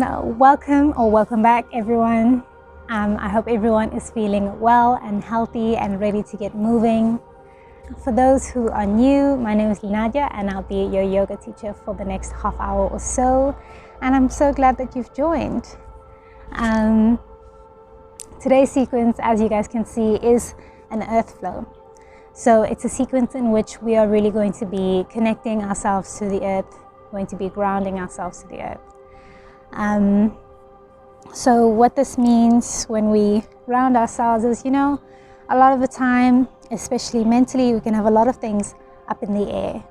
and welcome back everyone. I hope everyone is feeling well and healthy and ready to get moving. For those who are new, my name is Nadia and I'll be your yoga teacher for the next half hour or so, and I'm so glad that you've joined. Today's sequence, as you guys can see, is an earth flow. So it's a sequence in which we are really going to be connecting ourselves to the earth, going to be grounding ourselves to the earth. So what this means when we ground ourselves is, a lot of the time, especially mentally, we can have a lot of things up in the air,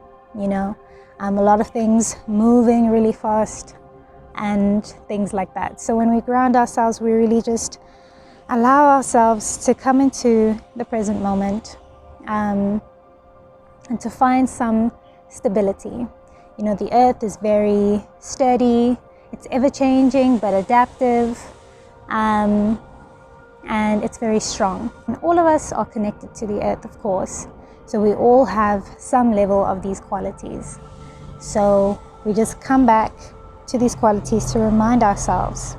a lot of things moving really fast and things like that. So when we ground ourselves, we really just allow ourselves to come into the present moment and to find some stability. The earth is very sturdy. It's ever-changing but adaptive, and it's very strong. And all of us are connected to the earth, of course, so we all have some level of these qualities. So we just come back to these qualities to remind ourselves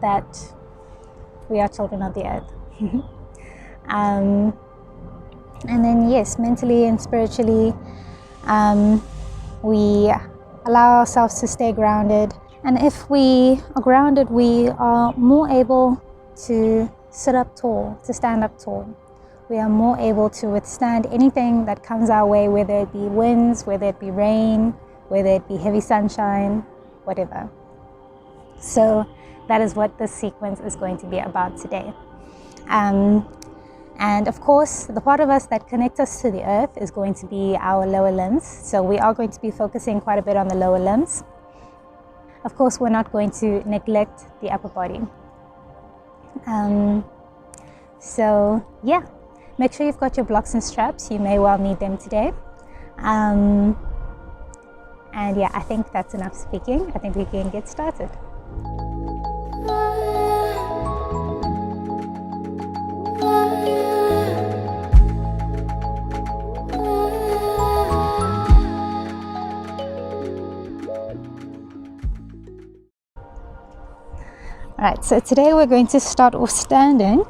that we are children of the earth. And then, yes, mentally and spiritually, we allow ourselves to stay grounded. And if we are grounded, we are more able to sit up tall, to stand up tall. We are more able to withstand anything that comes our way, whether it be winds, whether it be rain, whether it be heavy sunshine, whatever. So that is what this sequence is going to be about today. And of course, the part of us that connects us to the earth is going to be our lower limbs. So we are going to be focusing quite a bit on the lower limbs. Of course, we're not going to neglect the upper body. So yeah, make sure you've got your blocks and straps. You may well need them today. And yeah, I think that's enough speaking. I think we can get started. Alright, so today we're going to start off standing.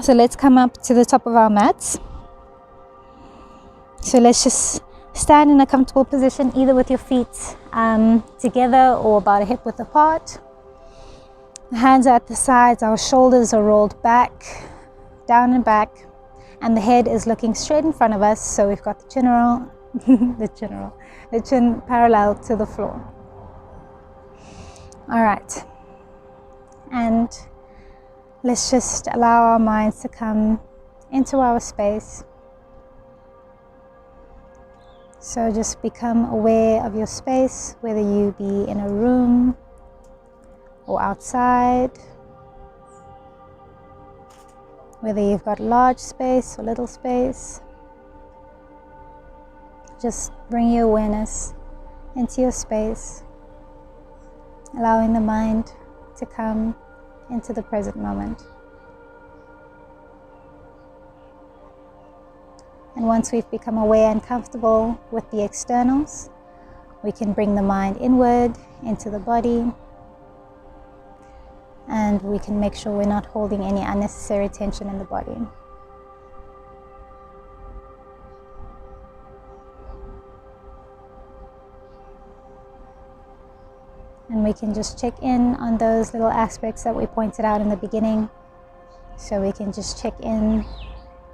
So let's come up to the top of our mats. So let's just stand in a comfortable position, either with your feet together or about a hip width apart. Hands are at the sides, our shoulders are rolled back, down and back, and the head is looking straight in front of us. So we've got the chin parallel to the floor. All right, and let's just allow our minds to come into our space. So just become aware of your space, whether you be in a room or outside, whether you've got large space or little space. Just bring your awareness into your space, allowing the mind to come into the present moment. And once we've become aware and comfortable with the externals, we can bring the mind inward into the body, and we can make sure we're not holding any unnecessary tension in the body. And we can just check in on those little aspects that we pointed out in the beginning. So we can just check in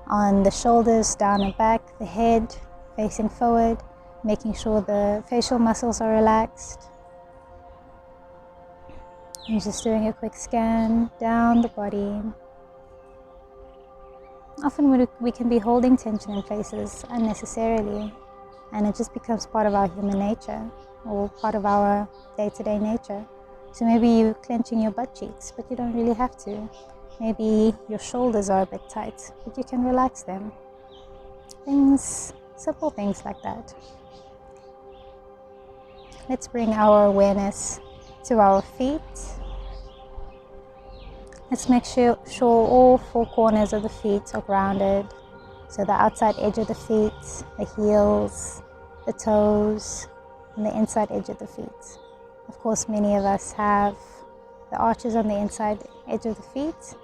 on the shoulders, down and back, the head facing forward, making sure the facial muscles are relaxed. And just doing a quick scan down the body. Often we can be holding tension in places unnecessarily, and it just becomes part of our human nature, or part of our day-to-day nature. So maybe you're clenching your butt cheeks, but you don't really have to. Maybe your shoulders are a bit tight, but you can relax them. Simple things like that. Let's bring our awareness to our feet. Let's make sure all four corners of the feet are grounded. So the outside edge of the feet, the heels, the toes, on the inside edge of the feet. Of course, many of us have the arches on the inside edge of the feet,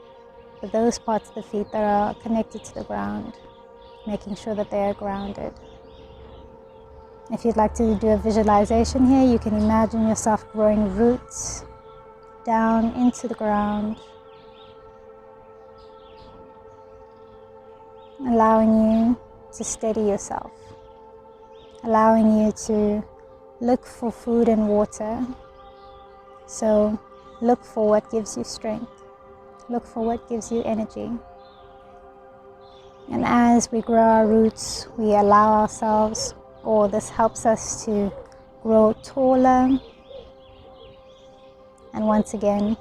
but those parts of the feet that are connected to the ground, making sure that they are grounded. If you'd like to do a visualization here, you can imagine yourself growing roots down into the ground, allowing you to steady yourself, allowing you to look for food and water. So look for what gives you strength, look for what gives you energy. And as we grow our roots, we allow ourselves, or this helps us to grow taller, and once again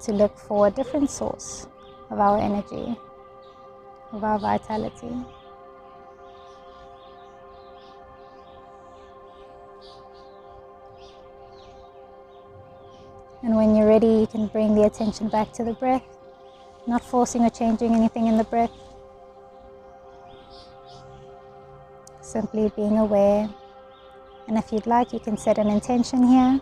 to look for a different source of our energy, of our vitality. And when you're ready, you can bring the attention back to the breath, not forcing or changing anything in the breath. Simply being aware. And if you'd like, you can set an intention here.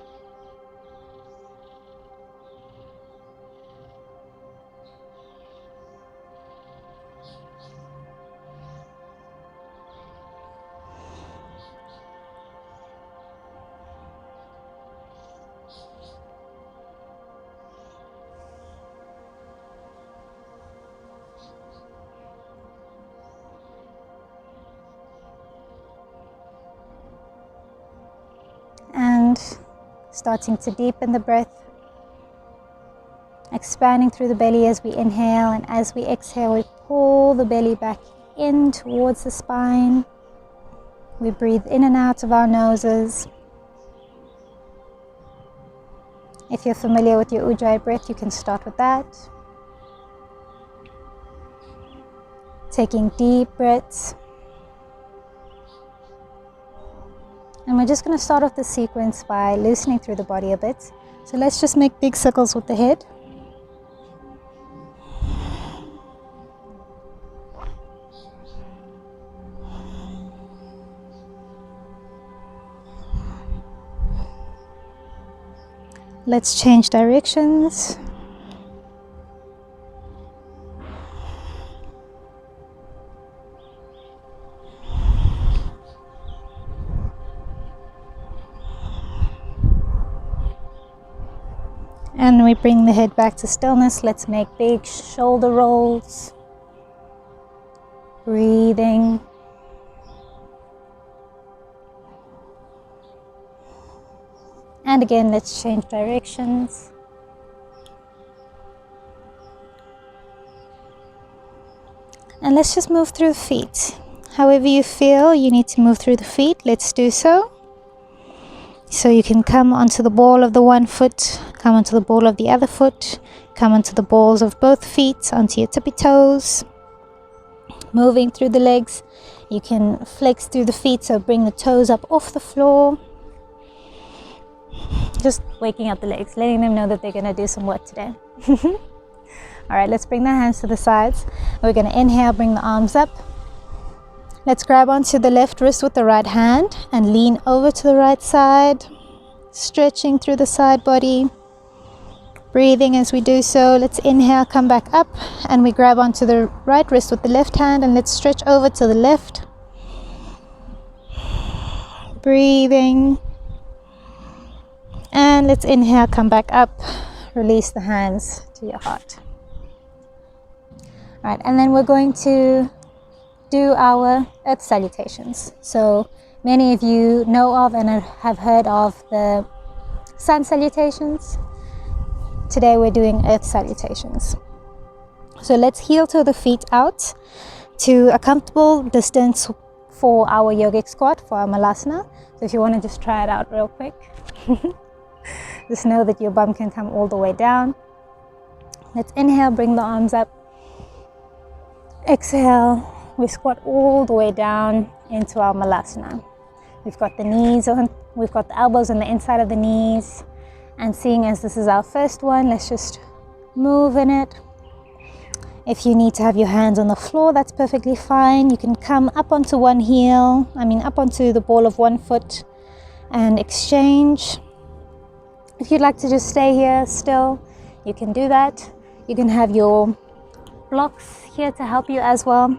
And starting to deepen the breath, expanding through the belly as we inhale, and as we exhale, we pull the belly back in towards the spine. We breathe in and out of our noses. If you're familiar with your Ujjayi breath, you can start with that. Taking deep breaths. And we're just going to start off the sequence by loosening through the body a bit. So let's just make big circles with the head. Let's change directions. And we bring the head back to stillness. Let's make big shoulder rolls. Breathing. And again, let's change directions. And let's just move through the feet. However you feel you need to move through the feet, let's do so. So you can come onto the ball of the one foot, come onto the ball of the other foot, come onto the balls of both feet, onto your tippy toes. Moving through the legs, you can flex through the feet, so bring the toes up off the floor. Just waking up the legs, letting them know that they're going to do some work today. Alright, let's bring the hands to the sides. We're going to inhale, bring the arms up. Let's grab onto the left wrist with the right hand and lean over to the right side, stretching through the side body. Breathing as we do so. Let's inhale, come back up, and we grab onto the right wrist with the left hand and let's stretch over to the left. Breathing. And let's inhale, come back up, release the hands to your heart. Alright, and then we're going to do our earth salutations. So many of you know of and have heard of the sun salutations. Today we're doing earth salutations. So let's heel toe the feet out to a comfortable distance for our yogic squat, for our malasana. So if you want to just try it out real quick. Just know that your bum can come all the way down. Let's inhale, bring the arms up. Exhale, we squat all the way down into our malasana. We've got the knees on, we've got the elbows on the inside of the knees. And seeing as this is our first one, let's just move in it. If you need to have your hands on the floor, that's perfectly fine. You can come up onto one heel, up onto the ball of one foot. and exchange. If you'd like to just stay here still, you can do that. You can have your blocks here to help you as well.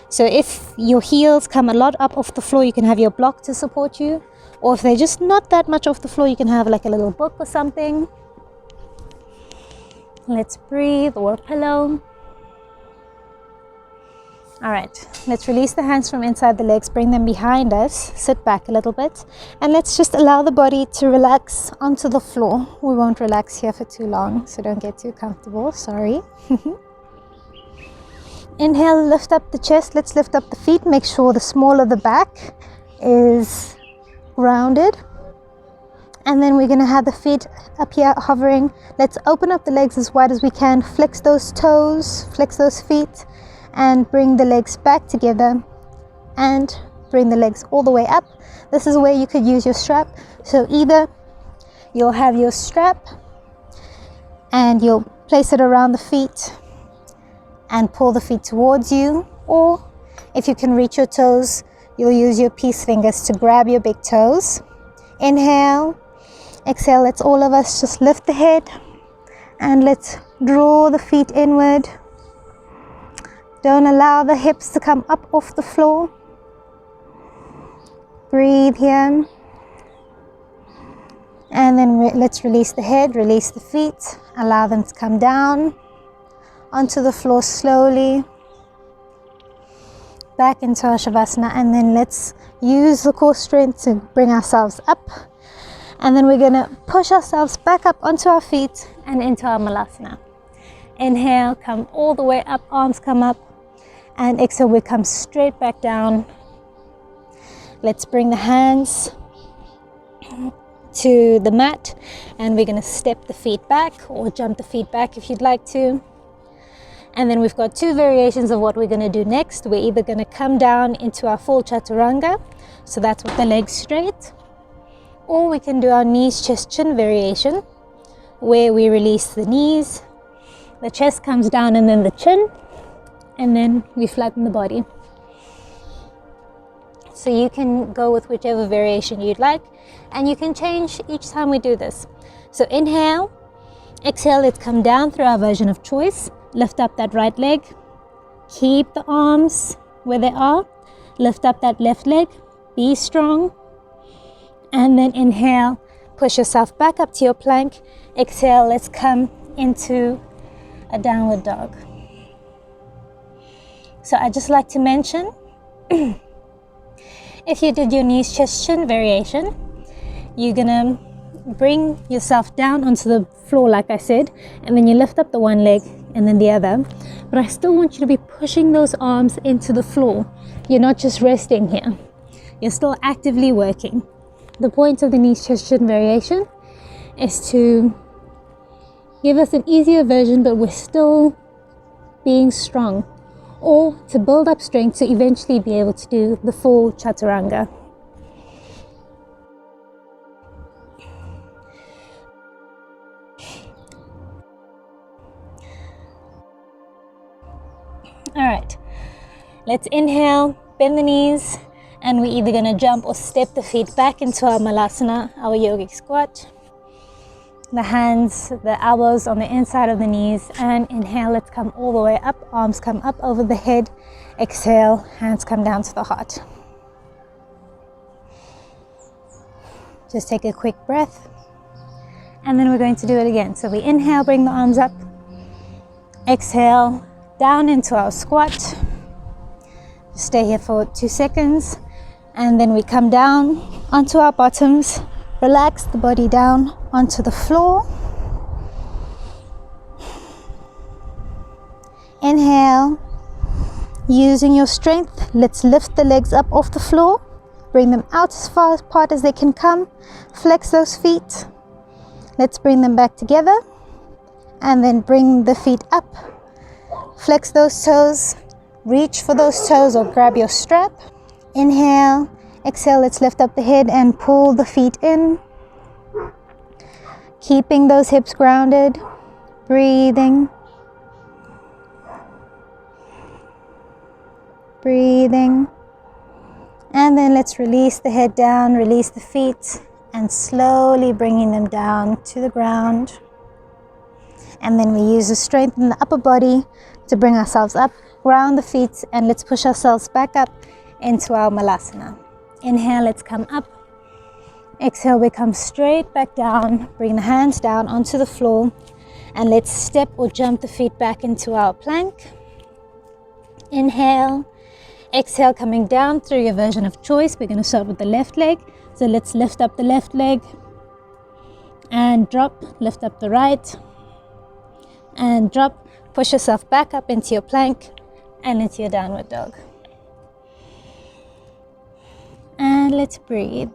So if your heels come a lot up off the floor, you can have your block to support you. Or if they're just not that much off the floor, you can have like a little book or something. Let's breathe, or a pillow. All right, let's release the hands from inside the legs, bring them behind us, sit back a little bit, and let's just allow the body to relax onto the floor. We won't relax here for too long, so don't get too comfortable, sorry. Inhale, lift up the chest, let's lift up the feet, make sure the small of the back is grounded. And then we're gonna have the feet up here hovering. Let's open up the legs as wide as we can, flex those toes, flex those feet, and bring the legs back together and bring the legs all the way up. This is where you could use your strap. So either you'll have your strap and you'll place it around the feet and pull the feet towards you, or if you can reach your toes, you'll use your peace fingers to grab your big toes. Inhale, exhale, let's all of us just lift the head and let's draw the feet inward. Don't allow the hips to come up off the floor. Breathe here. And then let's release the head, release the feet, allow them to come down onto the floor slowly. Back into our Shavasana, and then let's use the core strength to bring ourselves up. And then we're gonna push ourselves back up onto our feet and into our Malasana. Inhale, come all the way up, arms come up. And exhale, we come straight back down. Let's bring the hands to the mat, and we're going to step the feet back or jump the feet back if you'd like to. And then we've got two variations of what we're going to do next. We're either going to come down into our full chaturanga, so that's with the legs straight, or we can do our knees, chest, chin variation, where we release the knees, the chest comes down, and then the chin, and then we flatten the body. So you can go with whichever variation you'd like, and you can change each time we do this. So inhale, exhale, let's come down through our version of choice. Lift up that right leg, keep the arms where they are, lift up that left leg, be strong, and then inhale, push yourself back up to your plank. Exhale, let's come into a downward dog. So I just like to mention, if you did your knees, chest, chin variation, you're gonna bring yourself down onto the floor like I said, and then you lift up the one leg and then the other. But I still want you to be pushing those arms into the floor. You're not just resting here. You're still actively working. The point of the knees, chest, chin variation is to give us an easier version, but we're still being strong, or to build up strength to eventually be able to do the full chaturanga. All right, let's inhale, bend the knees, and we're either going to jump or step the feet back into our Malasana, our yogic squat. The hands, the elbows on the inside of the knees, and inhale, let's come all the way up, arms come up over the head. Exhale, hands come down to the heart. Just take a quick breath, and then we're going to do it again. So we inhale, bring the arms up, exhale, down into our squat. Stay here for 2 seconds, and then we come down onto our bottoms. Relax the body down onto the floor. Inhale. Using your strength, let's lift the legs up off the floor. Bring them out as far apart as they can come. Flex those feet. Let's bring them back together. And then bring the feet up. Flex those toes. Reach for those toes or grab your strap. Inhale. Exhale, let's lift up the head and pull the feet in. Keeping those hips grounded. Breathing. Breathing. And then let's release the head down, release the feet, and slowly bringing them down to the ground. And then we use the strength in the upper body to bring ourselves up, ground the feet, and let's push ourselves back up into our malasana. Inhale, let's come up. Exhale, we come straight back down. Bring the hands down onto the floor, and let's step or jump the feet back into our plank. Inhale. Exhale, coming down through your version of choice. We're going to start with the left leg. So let's lift up the left leg and drop. Lift up the right and drop. Push yourself back up into your plank and into your downward dog. And let's breathe.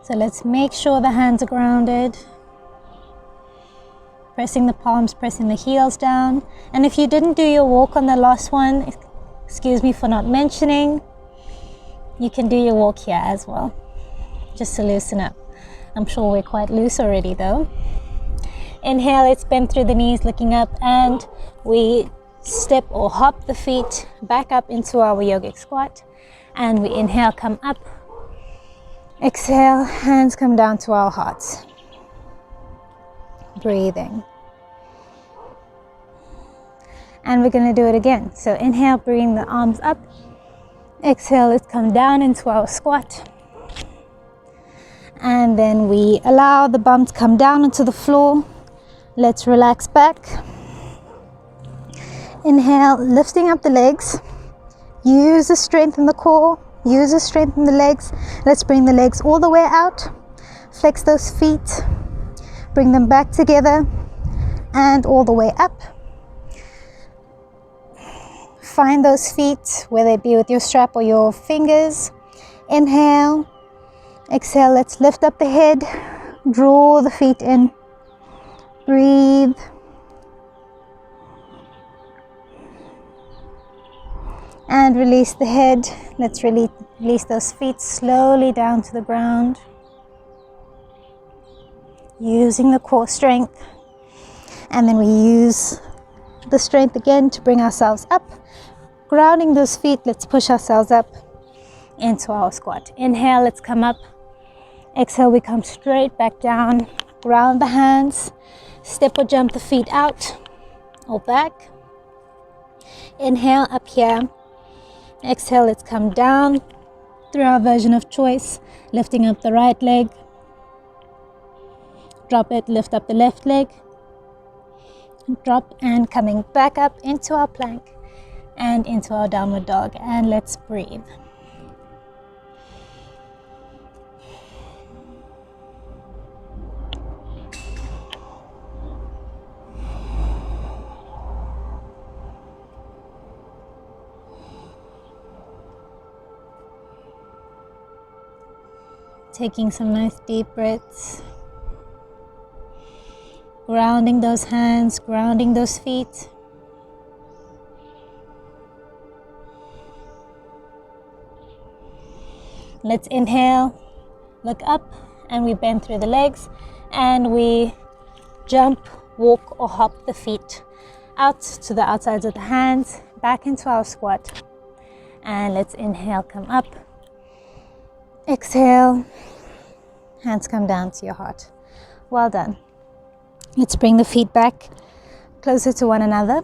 So let's make sure the hands are grounded. Pressing the palms, pressing the heels down. And if you didn't do your walk on the last one, excuse me for not mentioning, you can do your walk here as well, just to loosen up. I'm sure we're quite loose already though. Inhale, let's bend through the knees, looking up, and we step or hop the feet back up into our yogic squat. And we inhale, come up. Exhale, hands come down to our hearts. Breathing. And we're going to do it again. So inhale, bring the arms up. Exhale, let's come down into our squat. And then we allow the bum to come down onto the floor. Let's relax back. Inhale, lifting up the legs. Use the strength in the core. Use the strength in the legs. Let's bring the legs all the way out. Flex those feet. Bring them back together and all the way up. Find those feet, whether it be with your strap or your fingers. Inhale. Exhale, let's lift up the head. Draw the feet in. Breathe. And release the head. Let's release those feet slowly down to the ground. Using the core strength. And then we use the strength again to bring ourselves up. Grounding those feet, let's push ourselves up into our squat. Inhale, let's come up. Exhale, we come straight back down. Ground the hands. Step or jump the feet out or back. Inhale, up here. Exhale, let's come down through our version of choice. Lifting up the right leg. Drop it, lift up the left leg. Drop and coming back up into our plank and into our downward dog. And let's breathe. Taking some nice deep breaths. Grounding those hands, grounding those feet. Let's inhale, look up, and we bend through the legs, and we jump, walk, or hop the feet out to the outsides of the hands, back into our squat. And let's inhale, come up. Exhale, hands come down to your heart. Well done. Let's bring the feet back closer to one another.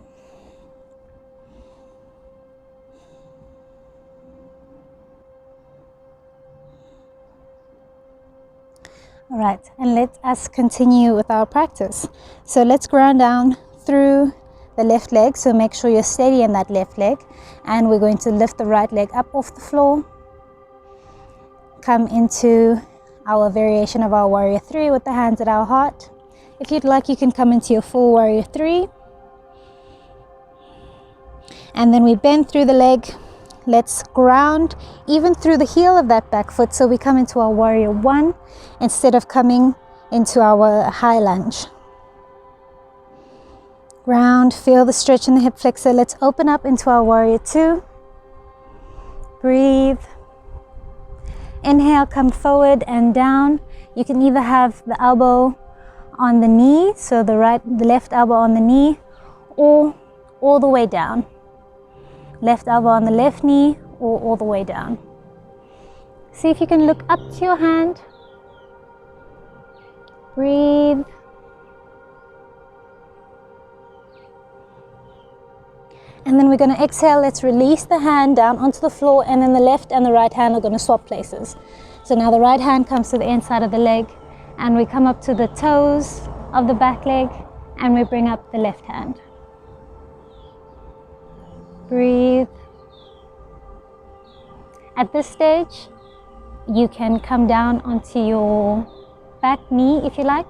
All right, and let us continue with our practice. So let's ground down through the left leg. So make sure you're steady in that left leg. And we're going to lift the right leg up off the floor. Come into our variation of our warrior three with the hands at our heart. If you'd like, you can come into your full warrior three. And then we bend through the leg. Let's ground even through the heel of that back foot. So we come into our warrior one instead of coming into our high lunge. Ground, feel the stretch in the hip flexor. Let's open up into our warrior two. Breathe. Inhale, come forward and down. You can either have the elbow on the knee, so the left elbow on the knee, or all the way down. Left elbow on the left knee, or all the way down. See if you can look up to your hand. Breathe. And then we're going to exhale. Let's release the hand down onto the floor, and then the left and the right hand are going to swap places. So now the right hand comes to the inside of the leg, and we come up to the toes of the back leg, and we bring up the left hand. Breathe. At this stage, you can come down onto your back knee if you like,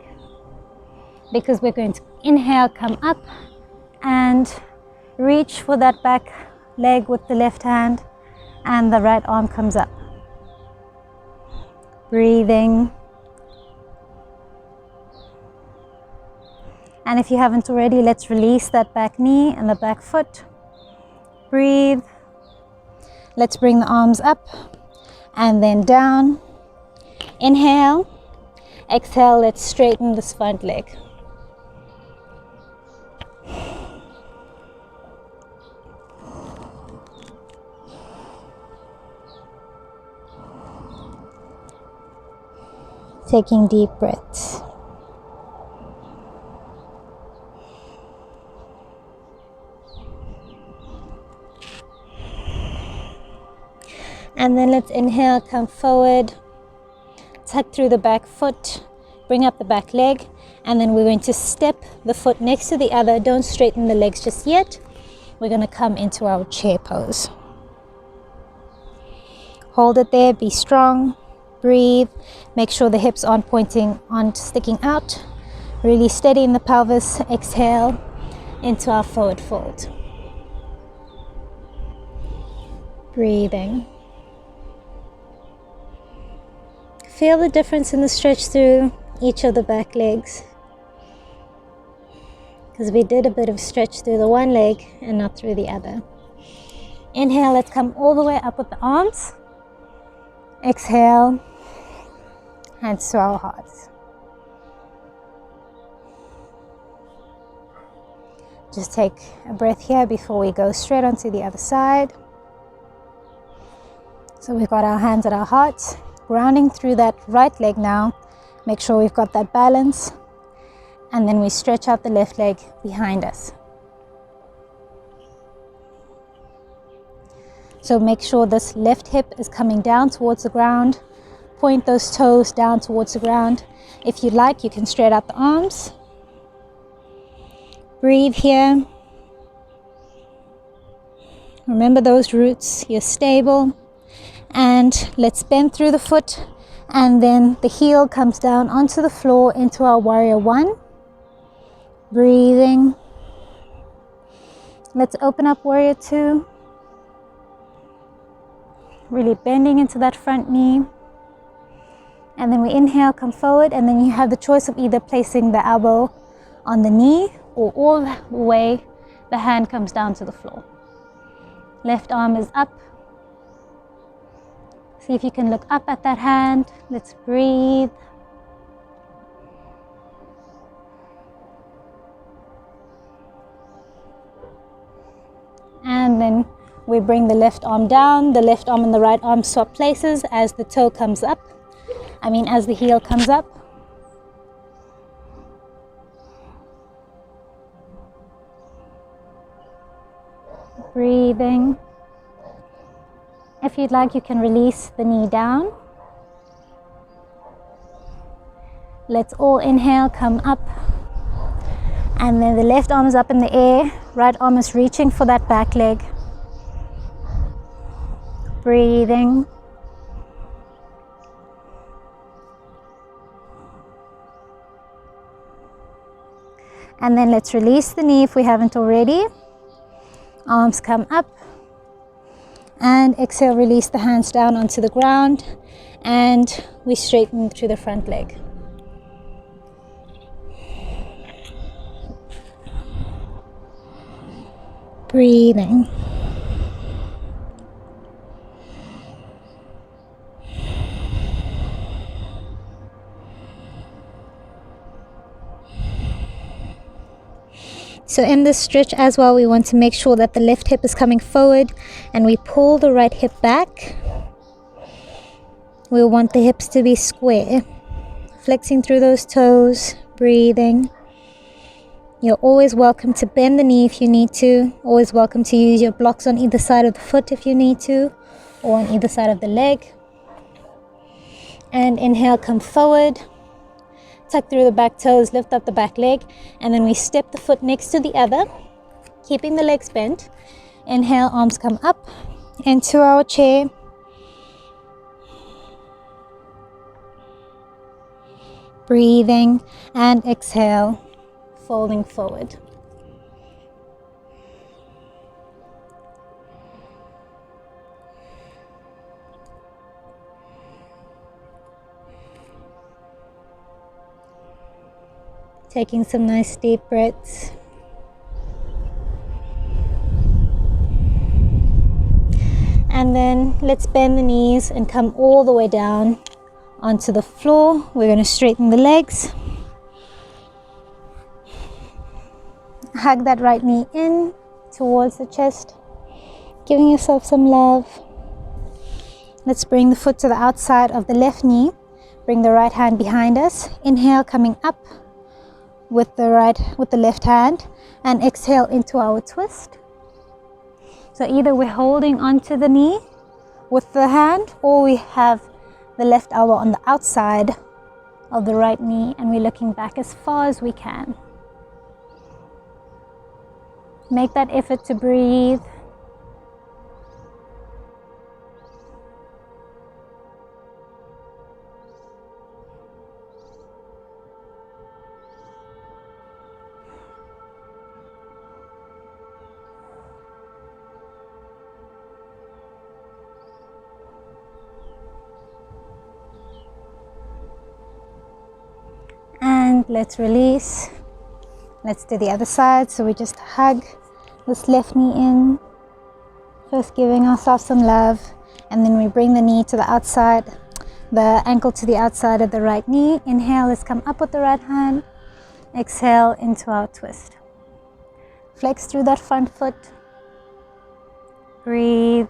because we're going to inhale, come up, and reach for that back leg with the left hand, and the right arm comes up. Breathing. And if you haven't already, let's release that back knee and the back foot. Breathe. Let's bring the arms up and then down. Inhale. Exhale, let's straighten this front leg. Taking deep breaths. And then let's inhale, come forward, tuck through the back foot, bring up the back leg, and then we're going to step the foot next to the other. Don't straighten the legs just yet. We're going to come into our chair pose. Hold it there, be strong, breathe, make sure the hips aren't sticking out. Really steady in the pelvis, exhale into our forward fold. Breathing. Feel the difference in the stretch through each of the back legs, because we did a bit of stretch through the one leg and not through the other. Inhale, let's come all the way up with the arms. Exhale, hands to our hearts. Just take a breath here before we go straight onto the other side. So we've got our hands at our hearts, grounding through that right leg now. Make sure we've got that balance. And then we stretch out the left leg behind us. So make sure this left hip is coming down towards the ground. Point those toes down towards the ground. If you like, you can straight out the arms. Breathe here. Remember those roots, you're stable. And let's bend through the foot, and then the heel comes down onto the floor into our warrior one. Breathing. Let's open up warrior two. Really bending into that front knee. And then we inhale, come forward, and then you have the choice of either placing the elbow on the knee or all the way the hand comes down to the floor. Left arm is up. See if you can look up at that hand. Let's breathe. And then we bring the left arm down. The left arm and the right arm swap places as the toe comes up. As the heel comes up. Breathing. If you'd like, you can release the knee down. Let's all inhale, come up. And then the left arm is up in the air. Right arm is reaching for that back leg. Breathing. And then let's release the knee if we haven't already. Arms come up. And exhale, release the hands down onto the ground, and we straighten through the front leg. Breathing. So So in this stretch as well, we want to make sure that the left hip is coming forward and we pull the right hip back. We want the hips to be square, flexing through those toes, breathing. You're always welcome to bend the knee if you need to. Always welcome to use your blocks on either side of the foot if you need to, or on either side of the leg. And inhale, come forward. Tuck through the back toes, lift up the back leg, and then we step the foot next to the other, keeping the legs bent. Inhale, arms come up into our chair. Breathing, and exhale, folding forward. Taking some nice deep breaths. And then let's bend the knees and come all the way down onto the floor. We're going to straighten the legs. Hug that right knee in towards the chest, giving yourself some love. Let's bring the foot to the outside of the left knee. Bring the right hand behind us. Inhale, coming up with the left hand, and exhale into our twist. So either we're holding onto the knee with the hand, or we have the left elbow on the outside of the right knee and we're looking back as far as we can. Make that effort to breathe. And let's release. Let's do the other side. So we just hug this left knee in, first giving ourselves some love, and then we bring the knee to the outside, the ankle to the outside of the right knee. Inhale, let's come up with the right hand. Exhale into our twist. Flex through that front foot. Breathe.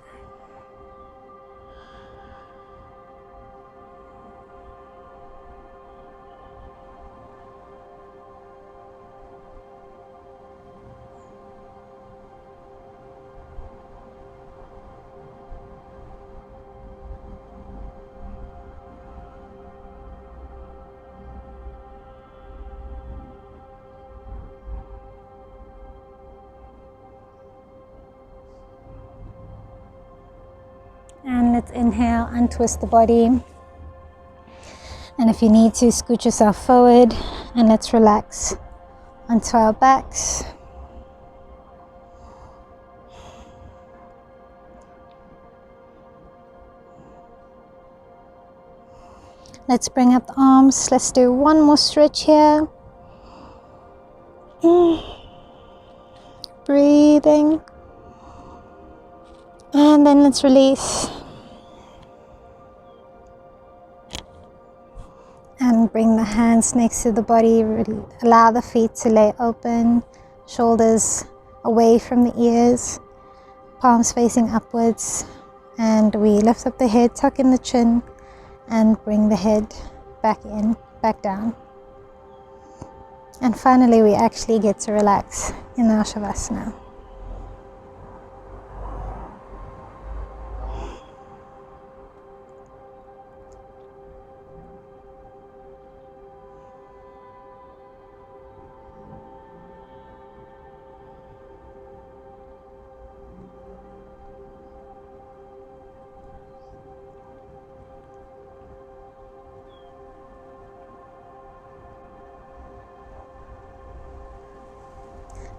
And let's inhale, untwist the body. And if you need to, scoot yourself forward and let's relax onto our backs. Let's bring up the arms. Let's do one more stretch here. Breathing. And then let's release. And bring the hands next to the body. Really allow the feet to lay open. Shoulders away from the ears. Palms facing upwards. And we lift up the head, tuck in the chin. And bring the head back in, back down. And finally, we actually get to relax in our Shavasana.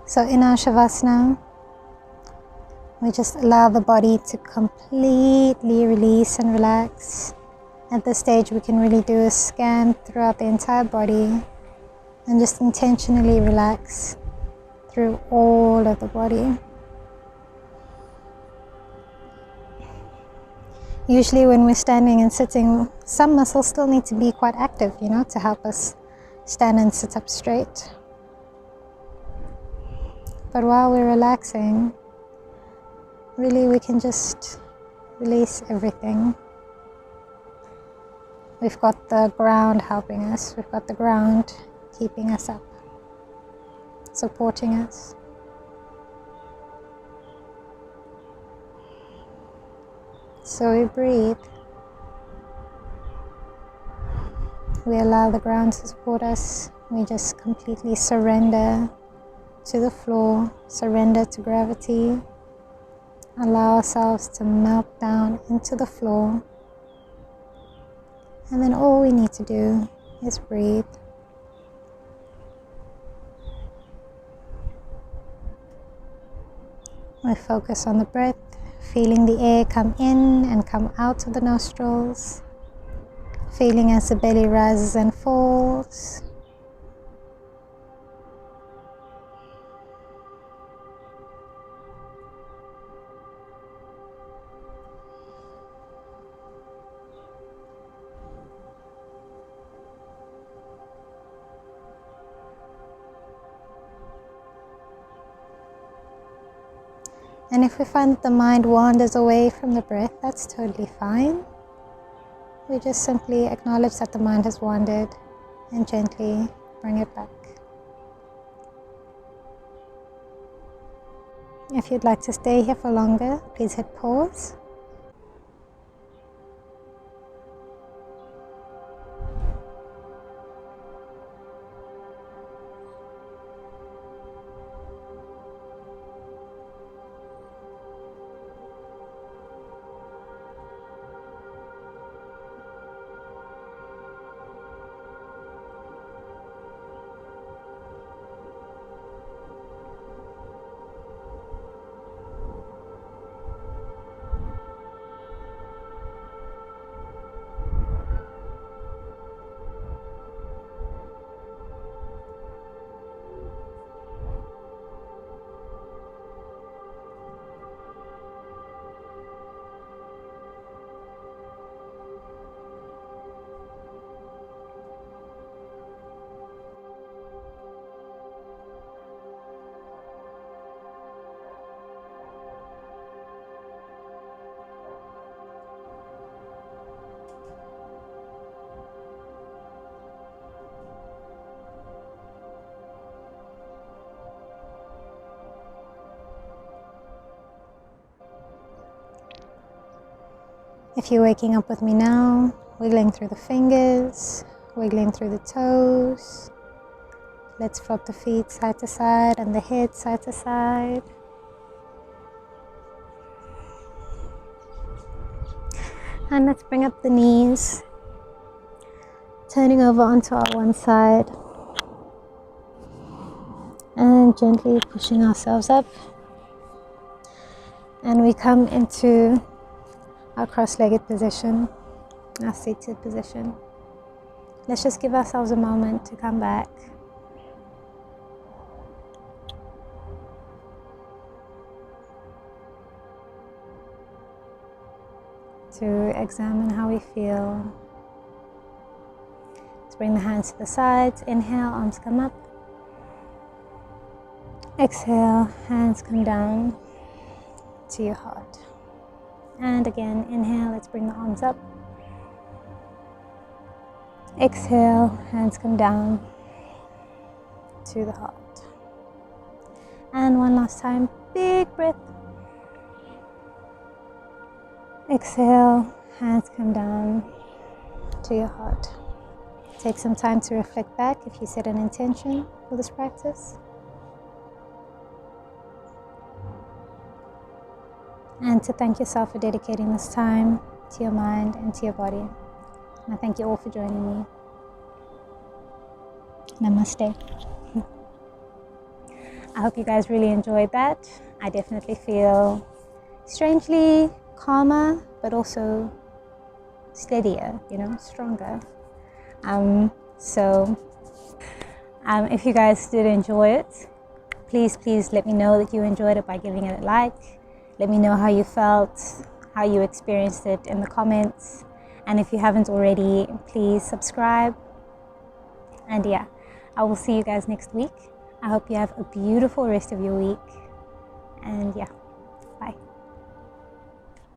So in our Shavasana, we just allow the body to completely release and relax. At this stage, we can really do a scan throughout the entire body and just intentionally relax through all of the body. Usually when we're standing and sitting, some muscles still need to be quite active, to help us stand and sit up straight. But while we're relaxing, really we can just release everything. We've got the ground helping us. We've got the ground keeping us up, supporting us. So we breathe. We allow the ground to support us. We just completely surrender to the floor, surrender to gravity. Allow ourselves to melt down into the floor. And then all we need to do is breathe. We focus on the breath, feeling the air come in and come out of the nostrils, feeling as the belly rises and falls. And if we find that the mind wanders away from the breath, that's totally fine. We just simply acknowledge that the mind has wandered and gently bring it back. If you'd like to stay here for longer, please hit pause. If you're waking up with me now, wiggling through the fingers, wiggling through the toes. Let's flop the feet side to side and the head side to side. And let's bring up the knees, turning over onto our one side and gently pushing ourselves up. And we come into our cross-legged position, our seated position. Let's just give ourselves a moment to come back. To examine how we feel. Let's bring the hands to the sides. Inhale, arms come up. Exhale, hands come down to your heart. And again, inhale, let's bring the arms up. Exhale, hands come down to the heart. And one last time, big breath. Exhale, hands come down to your heart. Take some time to reflect back if you set an intention for this practice. And to thank yourself for dedicating this time to your mind and to your body. And I thank you all for joining me. Namaste. I hope you guys really enjoyed that. I definitely feel strangely calmer, but also steadier, stronger. If you guys did enjoy it, please let me know that you enjoyed it by giving it a like. Let me know how you felt, how you experienced it in the comments. And if you haven't already, please subscribe. And yeah, I will see you guys next week. I hope you have a beautiful rest of your week. And yeah.